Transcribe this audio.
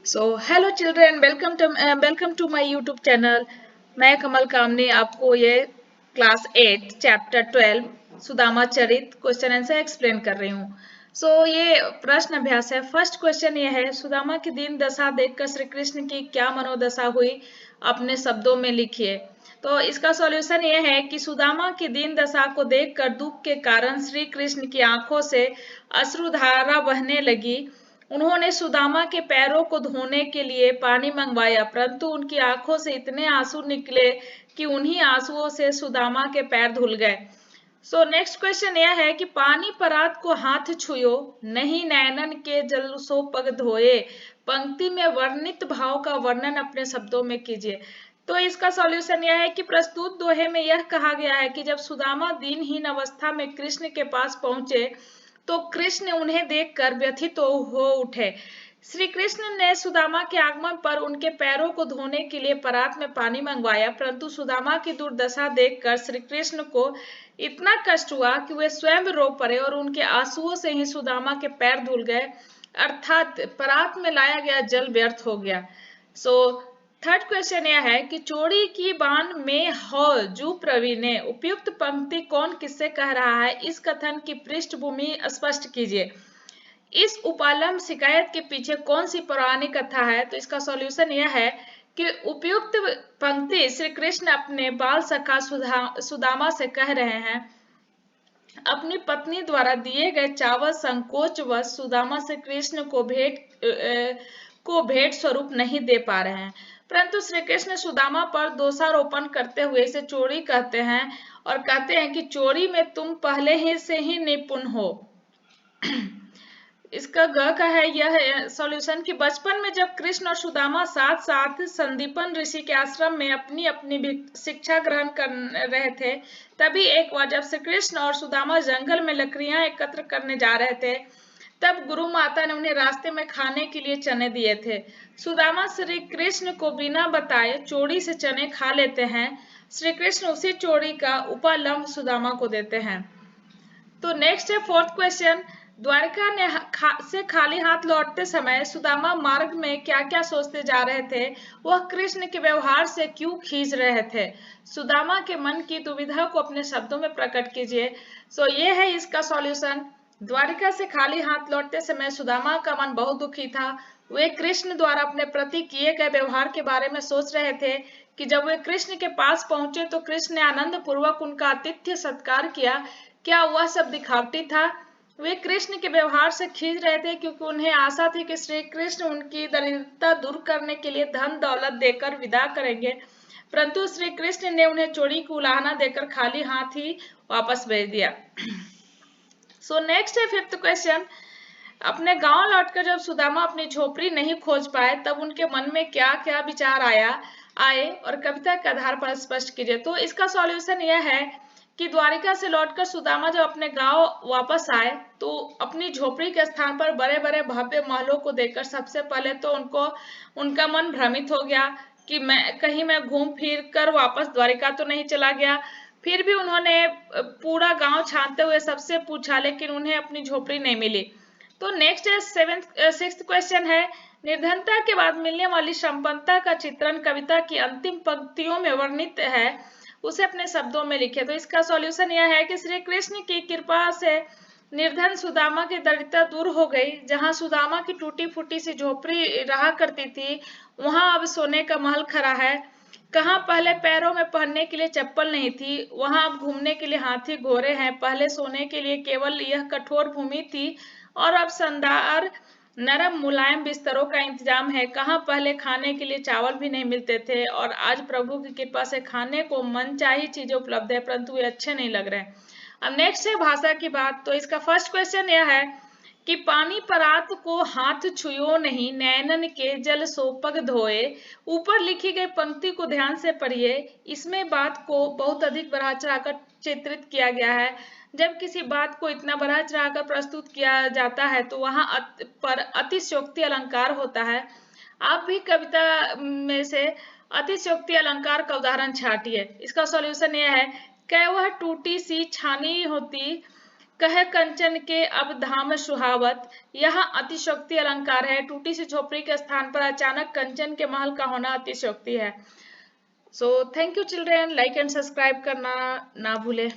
So hello children, welcome to my YouTube channel. मैं कमल कामनी आपको ये क्लास 8 चैप्टर 12 सुदामा चरित question answer explain कर रही हूँ. ये प्रश्न अभ्यास है. फर्स्ट क्वेश्चन ये है, सुदामा की दीन दशा देखकर श्री कृष्ण की क्या मनोदशा हुई, अपने शब्दों में लिखिए. तो इसका सॉल्यूशन ये है कि सुदामा की दीन दशा को देखकर दुख के कारण श्री कृष्ण की आंखों से अश्रुधारा बहने लगी. उन्होंने सुदामा के पैरों को धोने के लिए पानी मंगवाया, परंतु उनकी आंखों से इतने आंसू निकले कि उन्हीं आंसुओं से सुदामा के पैर धुल गए. नेक्स्ट क्वेश्चन यह है कि पानी परात को हाथ छुयो, नहीं नैनन के जल सो पग धोए. पंक्ति में वर्णित भाव का वर्णन अपने शब्दों में कीजिए. तो इसका सॉल्यूशन यह है कि प्रस्तुत दोहे में यह कहा गया है कि जब सुदामा दीनहीन अवस्था में कृष्ण के पास पहुंचे तो कृष्ण उन्हें देखकर व्यथित हो उठे. श्री कृष्ण ने सुदामा के आगमन पर उनके पैरों को धोने के लिए परात में पानी मंगवाया, परंतु सुदामा की दुर्दशा देखकर श्री कृष्ण को इतना कष्ट हुआ कि वे स्वयं रो पड़े और उनके आंसुओं से ही सुदामा के पैर धुल गए, अर्थात परात में लाया गया जल व्यर्थ हो गया. थर्ड क्वेश्चन यह है कि चोरी की बान में हो जू प्रवीणे. उपयुक्त पंक्ति कौन किससे कह रहा है, इस कथन की पृष्ठभूमि स्पष्ट कीजिए. इस उपालंब शिकायत के पीछे कौन सी पौराणिक कथा है. तो इसका सॉल्यूशन यह है कि उपयुक्त पंक्ति श्री कृष्ण अपने बाल सखा सुदामा से कह रहे हैं. अपनी पत्नी द्वारा दिए गए चावल संकोचवश सुदामा से कृष्ण को भेंट स्वरूप नहीं दे पा रहे हैं, परंतु श्री कृष्ण सुदामा पर दोषारोपण करते हुए इसे चोरी कहते हैं और कहते हैं कि चोरी में तुम पहले ही से ही निपुण हो. इसका ग का है यह सॉल्यूशन कि बचपन में जब कृष्ण और सुदामा साथ साथ संदीपन ऋषि के आश्रम में अपनी अपनी शिक्षा ग्रहण कर रहे थे, तभी एक बार जब श्री कृष्ण और सुदामा जंगल में लकड़ियां एकत्र करने जा रहे थे, तब गुरु माता ने उन्हें रास्ते में खाने के लिए चने दिए थे. सुदामा श्री कृष्ण को बिना बताए चोरी से चने खा लेते हैं. श्री कृष्ण उसी चोरी का उपालंब सुदामा को देते हैं. तो नेक्स्ट है फोर्थ क्वेश्चन. द्वारका से खाली हाथ लौटते समय सुदामा मार्ग में क्या क्या सोचते जा रहे थे, वह कृष्ण के व्यवहार से क्यों खींच रहे थे. सुदामा के मन की दुविधा को अपने शब्दों में प्रकट कीजिए. ये है इसका सॉल्यूशन. द्वारिका से खाली हाथ लौटते समय सुदामा का मन बहुत दुखी था. वे कृष्ण द्वारा अपने प्रति किए गए व्यवहार के बारे में सोच रहे थे कि जब वे कृष्ण के पास पहुंचे तो कृष्ण ने आनंद पूर्वक उनका आतिथ्य सत्कार किया. क्या वह सब दिखावटी था. वे कृष्ण के व्यवहार से खींच रहे थे क्योंकि उन्हें आशा थी कि श्री कृष्ण उनकी दरिद्रता दूर करने के लिए धन दौलत देकर विदा करेंगे, परंतु श्री कृष्ण ने उन्हें चोरी की उलाहना देकर खाली हाथ ही वापस भेज दिया. नेक्स्ट है फिफ्थ क्वेश्चन. अपने गांव लौटकर जब सुदामा अपनी झोपड़ी नहीं खोज पाए तब उनके मन में क्या क्या विचार आए और कविता के आधार पर स्पष्ट कीजिए. तो इसका सॉल्यूशन यह है कि द्वारिका से लौटकर सुदामा जब अपने गांव वापस आए तो अपनी झोपड़ी के स्थान पर बड़े बड़े भव्य महलों को देखकर सबसे पहले तो उनका मन भ्रमित हो गया कि मैं घूम फिर कर वापस द्वारिका तो नहीं चला गया. फिर भी उन्होंने पूरा गांव छानते हुए सबसे पूछा, लेकिन उन्हें अपनी झोपड़ी नहीं मिली. तो नेक्स्ट है सिक्स्थ क्वेश्चन है. निर्धनता के बाद मिलने वाली संपन्नता का चित्रण कविता की अंतिम पंक्तियों में वर्णित है, उसे अपने शब्दों में लिखे. तो इसका सॉल्यूशन यह है कि श्री कृष्ण की कृपा से निर्धन सुदामा की दरिद्रता दूर हो गई. जहां सुदामा की टूटी फूटी सी झोपड़ी रहा करती थी, वहां अब सोने का महल खड़ा है. कहाँ पहले पैरों में पहनने के लिए चप्पल नहीं थी, वहां अब घूमने के लिए हाथी घोड़े हैं. पहले सोने के लिए केवल यह कठोर भूमि थी और अब शानदार नरम मुलायम बिस्तरों का इंतजाम है. कहाँ पहले खाने के लिए चावल भी नहीं मिलते थे और आज प्रभु की कृपा से खाने को मनचाही चीजें उपलब्ध है, परंतु वे अच्छे नहीं लग रहे. अब नेक्स्ट है भाषा की बात. तो इसका फर्स्ट क्वेश्चन यह है कि पानी परात को हाथ छुयो नहीं नैनन के जल सोपग धोए. ऊपर लिखी गई पंक्ति को ध्यान से पढ़िए. इसमें बात को बहुत अधिक बढ़ा चढ़ाकर चित्रित किया गया है. जब किसी बात को इतना बढ़ा चढ़ाकर प्रस्तुत किया जाता है तो वहां पर अतिशयोक्ति अलंकार होता है. आप भी कविता में से अतिशयोक्ति अलंकार का उदाहरण छाटिए. इसका सॉल्यूशन यह है, क्या वह टूटी सी छानी होती कह कंचन के अब धाम सुहावत, यह अतिशयोक्ति अलंकार है। टूटी सी झोपड़ी के स्थान पर अचानक कंचन के महल का होना अतिशयोक्ति है। So thank you children, like and subscribe करना ना भूलें।